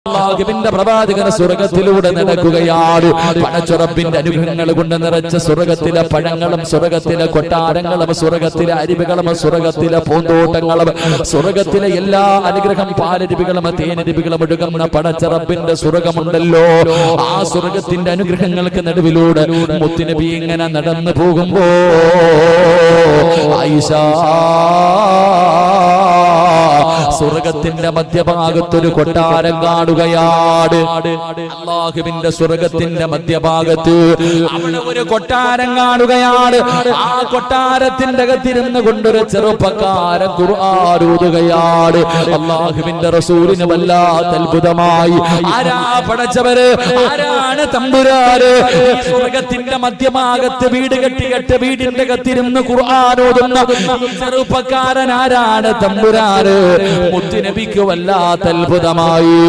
അല്ലാഹുവിന്റെ പ്രവാചകൻ സ്വർഗ്ഗത്തിലൂടെ നടക്കുകയാണ്. പടച്ചുറപ്പിന്റെ അനുഗ്രഹങ്ങൾ കൊണ്ട് നിറച്ച സ്വർഗ്ഗത്തിലെ പഴങ്ങളും സ്വർഗ്ഗത്തിലെ കൊട്ടാരങ്ങളും സ്വർഗ്ഗത്തിലെ അരുവികളും സ്വർഗ്ഗത്തിലെ പൂന്തോട്ടങ്ങളും സ്വർഗ്ഗത്തിലെ എല്ലാ അനുഗ്രഹം പാലരുവികളും തേനരുവികളും ഒഴുകുന്ന പടച്ചുറപ്പിന്റെ സ്വർഗ്ഗമുണ്ടല്ലോ. ആ സ്വർഗ്ഗത്തിന്റെ അനുഗ്രഹങ്ങൾക്ക് നടുവിലൂടെ മുത്തുനബി ഇങ്ങനെ നടന്നു പോകുമ്പോ ആയിഷ സ്വർഗ്ഗത്തിന്റെ മധ്യഭാഗത്തൊരു കൊട്ടാരം കാണുകയാണ്. അല്ലാഹുവിന്റെ സ്വർഗ്ഗത്തിന്റെ മധ്യഭാഗത്ത് അവിടെ ഒരു കൊട്ടാരം കാണുകയാണ്. ആ കൊട്ടാരത്തിന്റെ അകത്തിരുന്ന് കൊണ്ടൊരു ചെറുപ്പക്കാരൻ ഖുർആൻ ഓതുകയാണ്. അല്ലാഹുവിന്റെ റസൂലിന് വല്ലാത്ത അത്ഭുതമായി. ആരാ പടച്ചവര്, ആരാണ് തമ്പുരാന്? സ്വർഗ്ഗത്തിന്റെ മധ്യഭാഗത്ത് വീട് കെട്ടികെട്ട് വീടിന്റെ അകത്തിരുന്ന് ഖുർആൻ ഓതുന്ന ചെറുപ്പക്കാരൻ ആരാണ്? തമ്പുരാന്. മുത്തുനബിക്ക് വല്ലാത്ത അത്ഭുതമായി.